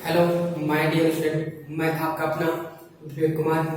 Hello my dear student, मैं आपका अपना विवेक कुमार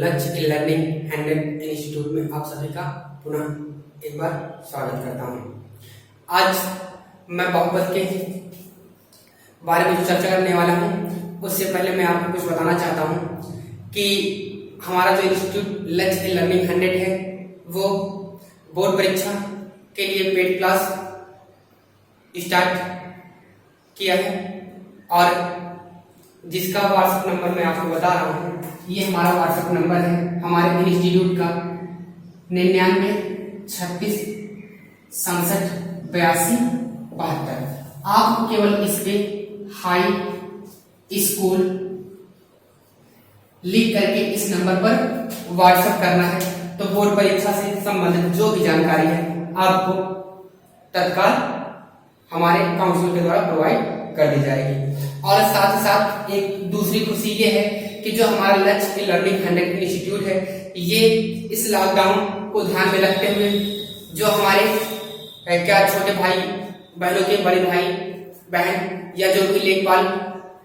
लक्ष्य लर्निंग हैंडल इंस्टीट्यूट में आप सभी का पुनः एक बार स्वागत करता हूँ। आज मैं बहुपद के बारे में जो चर्चा करने वाला हूँ उससे पहले मैं आपको कुछ बताना चाहता हूँ कि हमारा जो इंस्टीट्यूट लक्ष्य लर्निंग हैंडल है वो बोर्ड परीक्षा के लिए पेड क्लास स्टार्ट किया है और जिसका व्हाट्सएप नंबर मैं आपको बता रहा हूँ, ये हमारा व्हाट्सएप नंबर है हमारे इंस्टीट्यूट का 99 36 67 82 72। आप केवल इस पे हाई स्कूल लिख करके इस नंबर पर व्हाट्सएप करना है, तो बोर्ड परीक्षा से संबंधित जो भी जानकारी है आपको तत्काल हमारे काउंसिल के द्वारा प्रोवाइड कर दी जाएगी। और साथ ही साथ एक दूसरी खुशी ये है कि जो हमारा लक्ष्य लर्निंग हैंडल इंस्टीट्यूट है, ये इस लॉकडाउन को ध्यान में रखते हुए जो हमारे क्या छोटे भाई बहनों के बड़े भाई बहन या जो भी लेखपाल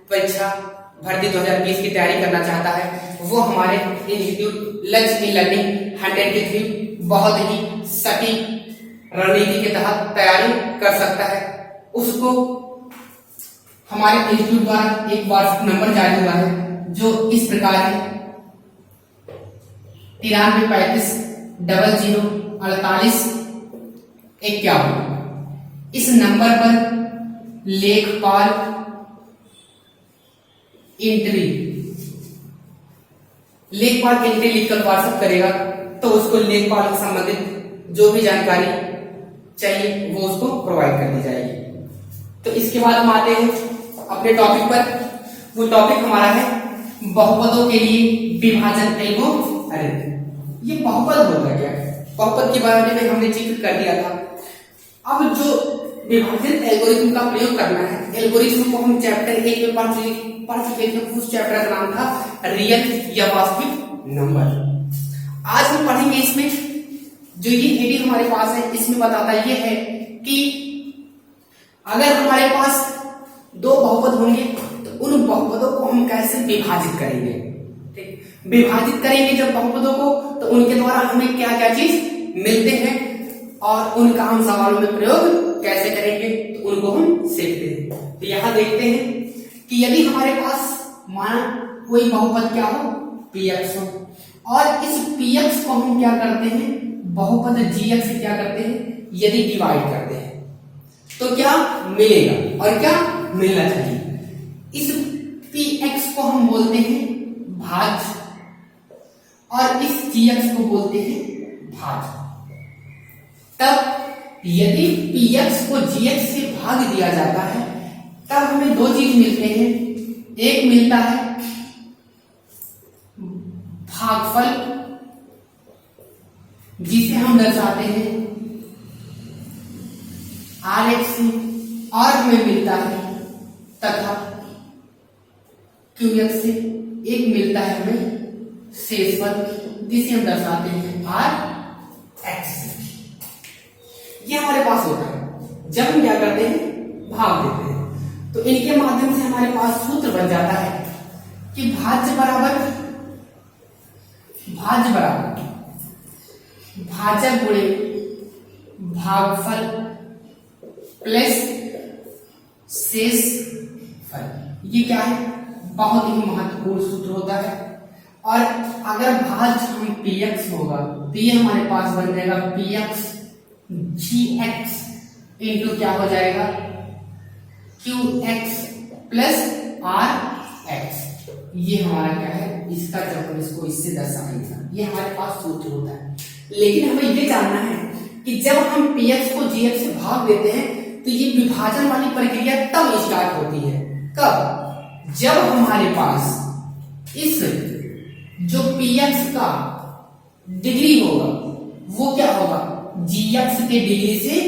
परीक्षा भर्ती 2020 की तैयारी करना चाहता है, वो हमारे इंस्टीट्यूट लक्ष्य लर्निंग हैंडल के थ्रू बहुत ही सटीक रणनीति के तहत तैयारी कर सकता है। उसको हमारे इंस्टीट्यूट द्वारा एक व्हाट्सएप नंबर जारी हुआ है जो इस प्रकार है 93 35 00 48 51। इस नंबर पर लेखपाल एंट्री लिखकर व्हाट्सएप करेगा तो उसको लेखपाल से संबंधित जो भी जानकारी चाहिए वो उसको प्रोवाइड कर दी जाएगी। तो इसके बाद हम आते हैं अपने टॉपिक पर। वो टॉपिक हमारा है बहुपदों के लिए विभाजन एल्गोरिथम। ये बहुपद होता क्या है? बहुपद के बारे में हमने जिक्र कर दिया था। अब जो विभाजन एल्गोरिथम का प्रयोग करना है, एल्गोरिथम को हम चैप्टर 1 में पढ़ चुके थे। उस चैप्टर का नाम था रियल या वास्तविक नंबर। आज हम पढ़ेंगे इसमें जो ये हेडिंग हमारे पास है, इसमें बताता ये है कि अगर हमारे पास दो बहुपद होंगे तो उन बहुपदों को हम कैसे विभाजित करेंगे। ठीक, विभाजित करेंगे जब बहुपदों को तो उनके द्वारा हमें क्या क्या चीज मिलते हैं और उनका हम सवालों में प्रयोग कैसे करेंगे, तो उनको हम सीखते हैं। तो यहां देखते हैं कि यदि हमारे पास माना कोई बहुपद क्या हो, px हो, और इस px को हम क्या करते हैं, बहुपद gx से क्या करते हैं, यदि डिवाइड करते हैं तो क्या मिलेगा और क्या मिलना चाहिए। इस px को हम बोलते हैं भाज्य और इस gx को बोलते हैं भाज्य। तब यदि px को gx से भाग दिया जाता है तब हमें दो चीज मिलते हैं। एक मिलता है भागफल जिसे हम दर्शाते हैं rx से, और हमें मिलता है तथा qx से एक मिलता है हमें शेषफल जिसे हम दर्शाते हैं rx से। ये हमारे पास होता है जब हम क्या करते हैं, भाग देते हैं। तो इनके माध्यम से हमारे पास सूत्र बन जाता है कि भाज्य बराबर भाजक गुणे भागफल प्लस शेषफल। ये क्या है, बहुत ही महत्वपूर्ण सूत्र होता है। और अगर भाज्य हम px होगा तो ये हमारे पास बन जाएगा px gx इंटू क्या हो जाएगा, qx प्लस rx। ये हमारा क्या है, इसका जब हम इसको इससे दर्शाएंगे, ये हमारे पास सूत्र होता है। लेकिन हमें ये जानना है कि जब हम px को gx से भाग देते हैं तो ये विभाजन वाली प्रक्रिया तब स्टार्ट होती है। कब? जब हमारे पास इस जो px का डिग्री होगा वो क्या होगा, gx के डिग्री से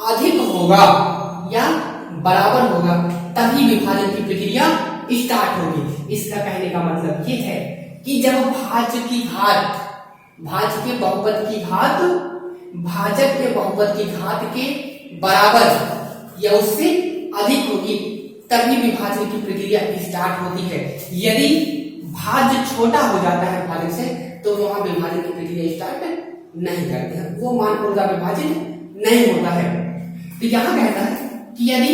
अधिक होगा या बराबर होगा, तभी विभाजन की प्रक्रिया स्टार्ट होगी। इसका कहने का मतलब ये है कि जब भाज्य की घात, भाज्य के बहुपद की घात भाजक के बहुपद की घात के बराबर या उससे अधिक होगी तभी विभाजन की प्रक्रिया स्टार्ट होती है। यदि भाज्य छोटा हो जाता है भाजक से तो वहां विभाजन की प्रक्रिया स्टार्ट नहीं करते हैं, वो मान ऊर्जा विभाजन नहीं होता है। तो यहां कहता है कि यदि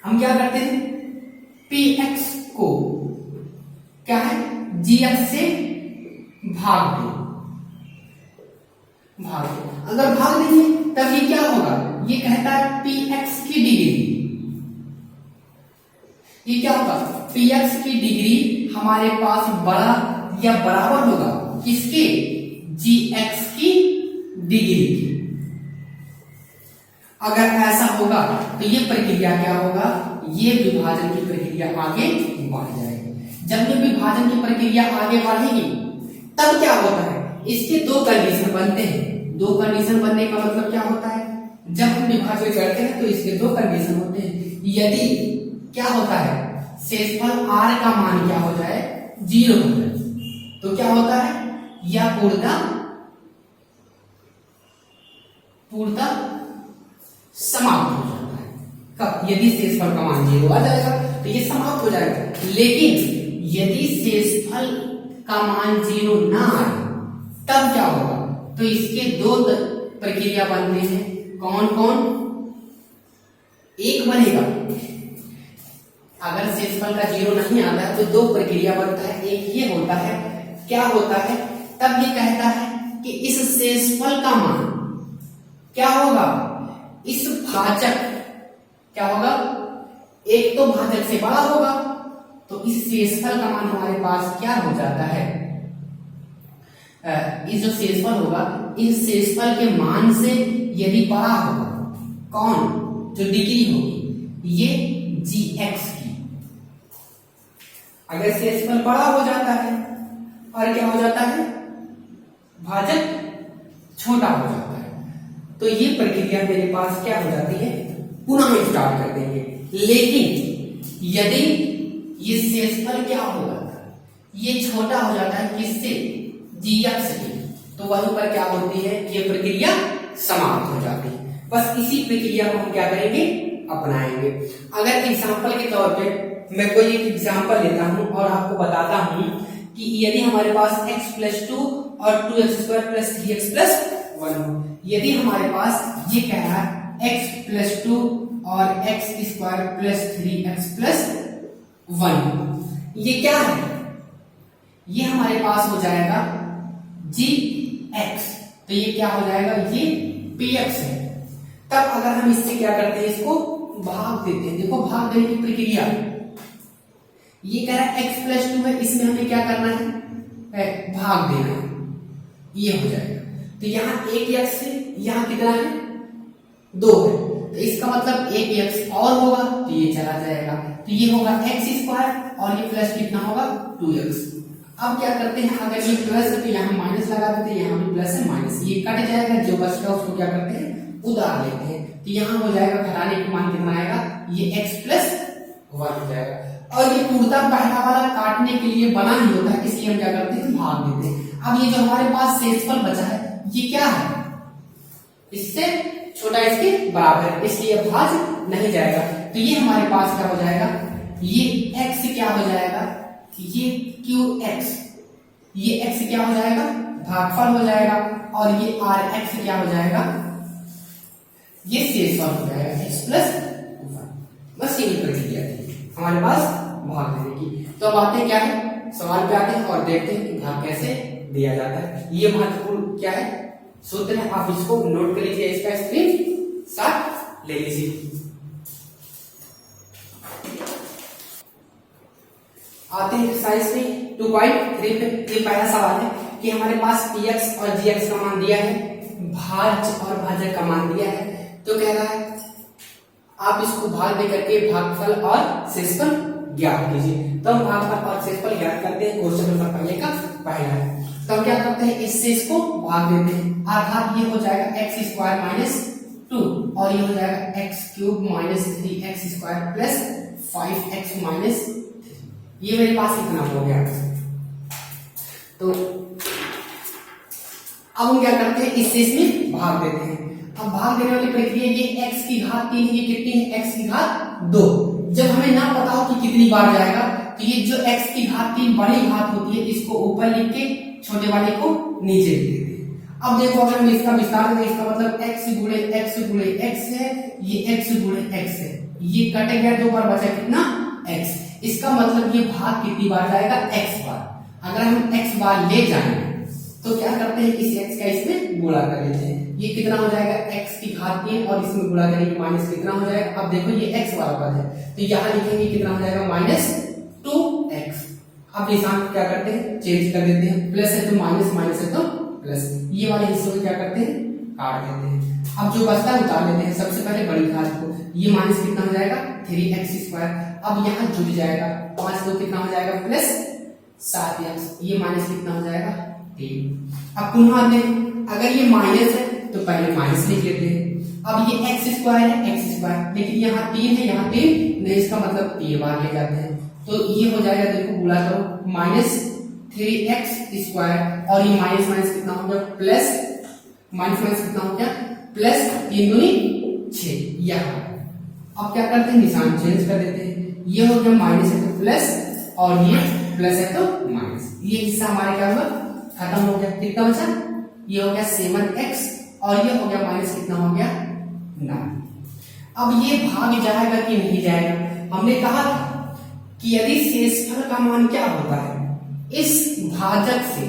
हम क्या करते हैं, px को क्या है gx से भाग दो, अगर भाग देंगे तब ये क्या होगा, ये कहता है px की डिग्री, ये क्या होगा px की डिग्री हमारे पास बड़ा या बराबर होगा किसके, gx की डिग्री की। अगर ऐसा होगा तो ये प्रक्रिया क्या होगा, ये विभाजन की प्रक्रिया आगे बढ़ जाएगी। जब ये विभाजन की प्रक्रिया आगे बढ़ेगी तब क्या होता है, इसके दो कंडीशन बनते हैं। दो कंडीशन बनने का मतलब क्या होता है, जब हम विभाजन करते हैं तो इसके दो कंडीशन होते हैं। यदि क्या होता है, शेषफल r का मान क्या हो जाए, 0 हो जाए, तो क्या होता है, यह पूर्णतः समाप्त हो जाता है। कब, यदि शेषफल का मान 0 आ जाएगा तो ये समाप्त हो जाएगा। लेकिन यदि शेषफल का मान 0 ना आए तब क्या होगा, तो इसके दो प्रक्रिया बनते हैं। कौन कौन, एक बनेगा, अगर शेषफल का 0 नहीं आता है तो दो प्रक्रिया बनता है। एक ये होता है, क्या होता है, तब ये कहता है कि इस शेषफल का मान क्या होगा, इस भाजक क्या होगा, एक तो भाजक से बड़ा होगा, तो इस शेषफल का मान हमारे पास क्या हो जाता है, इस जो शेषफल होगा, इस शेषफल के मान से यदि बड़ा होगा, कौन, जो डिग्री होगी ये gx की, अगर शेषफल बड़ा हो जाता है और क्या हो जाता है, भाजक छोटा हो जाता है, तो ये प्रक्रिया मेरे पास क्या हो जाती है, पुनः स्टार्ट कर देंगे। लेकिन यदि ये शेषफल क्या होगा, ये छोटा हो जाता है किससे, gx से, तो वहीं पर क्या होती है, ये प्रक्रिया समाप्त हो जाती है। बस इसी प्रक्रिया को हम क्या करेंगे, अपनाएंगे। अगर एग्जाम्पल के तौर पे मैं कोई एक एग्जाम्पल लेता हूं और आपको बताता हूं कि यदि हमारे पास x+2 और 2x² + 3x + 1 हो, यदि हमारे पास ये कह रहा है x+2 और x² + 3x + 1, ये क्या है, ये हमारे पास हो जाएगा gx, तो ये क्या हो जाएगा, ये px है। तब अगर हम इससे क्या करते हैं, इसको भाग देते हैं। देखो भाग देने की प्रक्रिया, ये कह रहा है x+2 है, इसमें हमें क्या करना है, भाग देना है, ये हो जाएगा। तो यहाँ एक x है, यहाँ कितना है, 2 है, तो इसका मतलब एक x और होगा तो ये चला जाएगा, तो ये होगा x² और ये प्लस कितना होगा, 2x। अब क्या करते हैं, अगर ये प्लस है तो यहाँ माइनस लगा देते हैं, यहाँ भी प्लस है माइनस, ये कट जाएगा, जो बचता है उसको क्या करते हैं, उधार लेते हैं, तो यहाँ हो जाएगा, घटाने के मान कितना आएगा, ये x+1 हो जाएगा। और ये पूर्णतः पहला वाला काटने के लिए बना ही होता है, इसलिए हम क्या करते हैं, भाग देते हैं। अब ये जो हमारे पास शेषफल बचा है, ये क्या है, इससे छोटा इसके बराबर है, इसलिए भाज नहीं जाएगा, तो ये हमारे पास क्या हो जाएगा, ये x क्या हो जाएगा, ये qx, ये x क्या हो जाएगा, भागफल हो जाएगा, और ये rx क्या हो जाएगा, ये शेषफल हो जाएगा x+1। बस ये प्रक्रिया थी हमारे पास भाग देने की। तो अब आते क्या है, सवाल पे आते हैं और देखते हैं कि भाग कैसे दिया जाता है। ये महत्वपूर्ण क्या है, सूत्र है, आप इसको नोट कर लीजिए, इसका स्क्रीनशॉट ले लीजिए। आते हैं एक्सरसाइज में 2.3 पे। ये पहला सवाल है कि हमारे पास px और gx का मान दिया है, भाज्य और भाजक का मान दिया है, तो कह रहा है आप इसको भाग दे करके भागफल और शेषफल ज्ञात कीजिए। तो हम भागफल और शेषफल ज्ञात करते हैं, क्वेश्चन नंबर पहले का पहला है। तो हम क्या करते हैं, इस शेष को भाग देते हैं, अर्थात ये हो जाएगा x² - 2 और ये हो जाएगा x³ - 3x² + 5x - 3। ये मेरे पास इतना हो गया। तो अब हम क्या करते हैं, इस शेष में भाग देते हैं। अब भाग देने वाली प्रक्रिया, ये x की घात 3, ये कितनी है, x की घात 2, जब हमें ना पता हो कि कितनी बार जाएगा तो ये जो x की घात 3 बड़ी घात होती है इसको ऊपर लिख के छोटे वाले को नीचे लिख देते हैं। अब देखो अगर हम इसका विस्तार करें, इसका मतलब x गुणे x है, ये x गुणे x है, ये कट गया 2 बार, बचा कितना x। इसका मतलब ये भाग कितनी बार जाएगा, x बार। अगर हम x बार ले जाएं तो क्या करते हैं, इस x का इसमें गुणा कर लेते हैं। ये कितना हो जाएगा, x की घात 3 और इसमें गुणा करेंगे माइनस कितना हो जाएगा। अब देखो ये x वाला पद है तो यहाँ लिखेंगे कितना हो जाएगा, -2x। अब निशान क्या करते हैं, चेंज कर देते हैं, प्लस है तो माइनस, माइनस है तो प्लस। ये वाले हिस्से को क्या करते हैं, काट देते हैं। अब जो बचता है उतार लेते हैं। सबसे पहले बड़ी घात को, ये माइनस कितना हो जाएगा, 3x²। अब यहाँ जुड़ जाएगा, 5 तो कितना हो जाएगा, +7x। ये माइनस कितना हो जाएगा, 3। अब पुनः दें, अगर ये माइनस है तो पहले माइनस लिख लेते हैं। अब ये x² है, x², लेकिन यहाँ 3 है, यहाँ 3 नहीं, इसका मतलब 3 बार ले जाते हैं तो ये हो जाएगा, देखो गुणा करो, -3x² और ये माइनस माइनस कितना हो गया, प्लस, माइनस माइनस कितना हो गया, +3 दूनी 6 यहाँ। अब क्या करते हैं, निशान चेंज कर देते हैं। ये हो गया माइनस है तो प्लस और ये प्लस है तो माइनस। ये हिस्सा हमारे क्या हुआ, खत्म हो गया। कितना बचा, ये हो गया 7x और ये हो गया माइनस कितना हो गया, 9। अब ये भाग जाएगा कि नहीं जाएगा। हमने कहा था कि यदि शेषफल का मान क्या होता है, इस भाजक से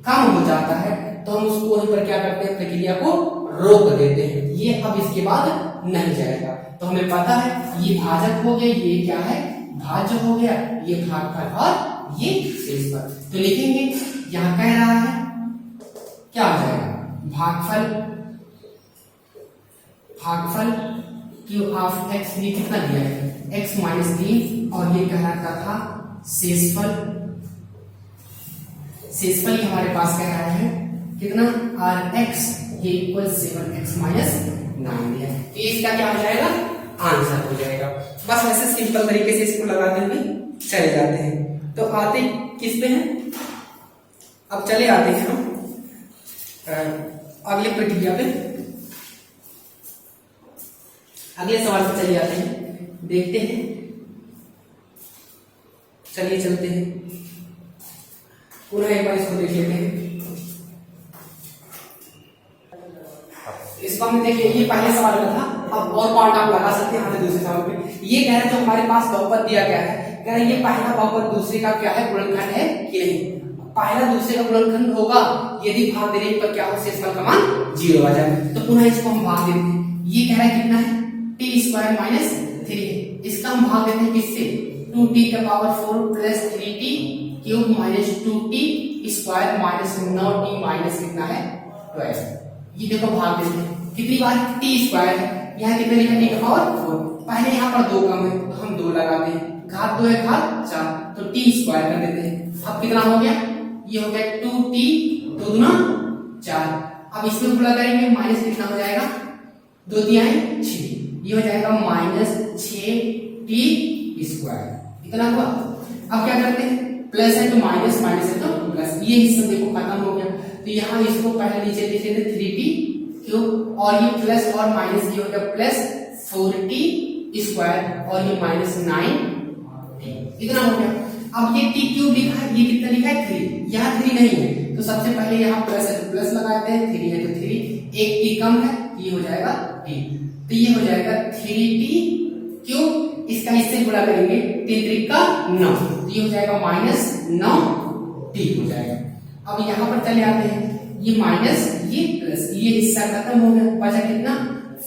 कम हो जाता है तो हम उसको वहीं पर क्या करते हैं, प्रक्रिया को रोक देते हैं। ये अब इसके बाद नहीं जाएगा। तो हमें पता है ये भाजक हो गया, ये क्या है, भाज्य हो गया, ये भागफल और ये शेषफल। तो लिखेंगे, यहां कह रहा है क्या हो जाएगा, भागफल क्यू ऑफ x, ये कितना दिया है, x -3 और ये कह रहा था शेषफल ये हमारे पास कह रहा है कितना, rx ये इक्वल 7x - 9 दिया है। तो इसका क्या हो जाएगा, आंसर हो जाएगा। बस ऐसे सिंपल तरीके से इसको लगाते हुए चले जाते हैं। तो आते किस पे हैं, अब चले आते हैं हम अगले प्रक्रिया पे, अगले सवाल पे चले जाते हैं, देखते हैं। चलिए चलते हैं, पुनः एक बार इसको देख लेते हैं। इसको हम देखिए, ये पहले सवाल का था। अब और पार्ट आप लगा सकते हैं यहाँ दूसरे सवाल पे। ये कह रहे हैं जो हमारे पास बहुपद दिया गया है, कह रहे हैं ये पहला बहुपद दूसरे का क्या है, गुणनखंड है कि नहीं। पहला दूसरे का गुणनखंड होगा यदि भाग देने पर क्या हो, शेषफल का मान 0 आ जाए। तो पुनः इसको हम भाग देते हैं। ये कह रहा है कितना है, t² - 3 है। इसका हम भाग देते हैं किससे, 2t⁴ plus 3t³ -2t² -9t minus कितना है, 12। ये देखो भाग देते हैं, कितनी बार, t² है, यहाँ कितने लिखा, t⁴। पहले यहाँ पर 2 कम है तो हम 2 लगाते हैं, घात 2 है, घात 4 तो t² कर देते हैं। अब कितना हो गया, ये हो गया 2t 2 दूना 4। अब इसमें गुणा करेंगे, माइनस कितना हो जाएगा, 2 तिहाई 6, ये हो जाएगा -6t²। इतना हुआ। अब क्या करते हैं, प्लस है तो माइनस, माइनस है तो प्लस। ये हिस्सा देखो खत्म हो गया। तो यहाँ इसको पहले नीचे लिख लेते 3t³ और ये प्लस और माइनस, ये हो गया +4t² और ये -9t। इतना हो गया। अब ये t³ लिखा है, ये कितना लिखा है, 3। यहाँ 3 नहीं है तो सबसे पहले यहाँ प्लस है तो प्लस लगाते हैं, 3 है तो 3, एक t कम है, ये हो जाएगा t। तो ये हो जाएगा 3t³, इसका इससे गुणा करेंगे, 3 का 9, तो ये हो जाएगा -9t हो जाएगा। अब यहाँ पर चले आते हैं, ये माइनस ये प्लस, ये हिस्सा खत्म हो गया, बचा कितना,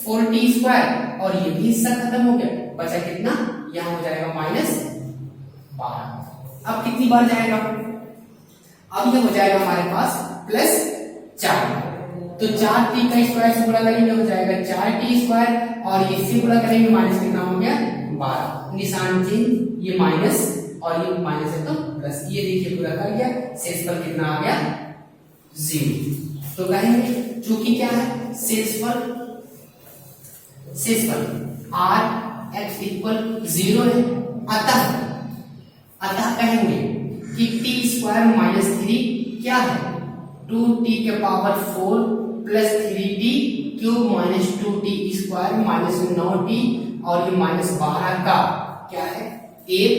4t² और ये भी हिस्सा खत्म हो गया, बचा कितना, यहाँ हो जाएगा -12। अब कितनी बार जाएगा, अब ये हो जाएगा हमारे पास +4। तो 4t² से गुणा करेंगे हो जाएगा 4t² और इससे गुणा करेंगे माइनस कितना हो गया, 12। निशान चिन्ह, ये माइनस और ये माइनस है तो प्लस। ये देखिए पूरा कर गया, शेषफल कितना आ गया, 0। तो कहेंगे चूंकि क्या है, शेषफल rx = 0 है, अतः कहेंगे कि t² - 3 क्या है, 2t⁴ plus 3t³ -2t² -9t और ये -12 का क्या है, एक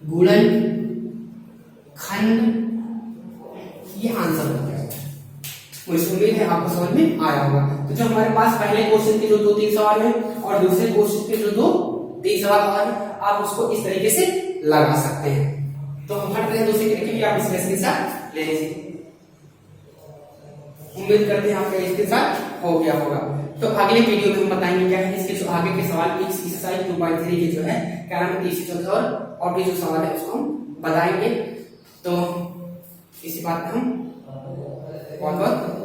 गुणन खंड, ये आंसर हो गया। मुझे उम्मीद है आपको समझ में आया होगा। तो जो हमारे पास पहले क्वेश्चन के जो 2-3 सवाल है और दूसरे क्वेश्चन के जो 2-3 सवाल और है, आप उसको इस तरीके से लगा सकते हैं। तो हम हट रहे हैं दूसरे तरीके भी, आप इसका स्क्रीनशॉट ले लीजिए। उम्मीद करते हैं आपका स्क्रीनशॉट हो गया होगा। तो अगले वीडियो में हम बताएंगे क्या है इसके जो आगे के सवाल एक्सरसाइज 2.3 के जो है क्या नाम है तीसरी चौथे और भी जो सवाल है उसको हम बताएंगे। तो इसी बात पे हम बहुत बहुत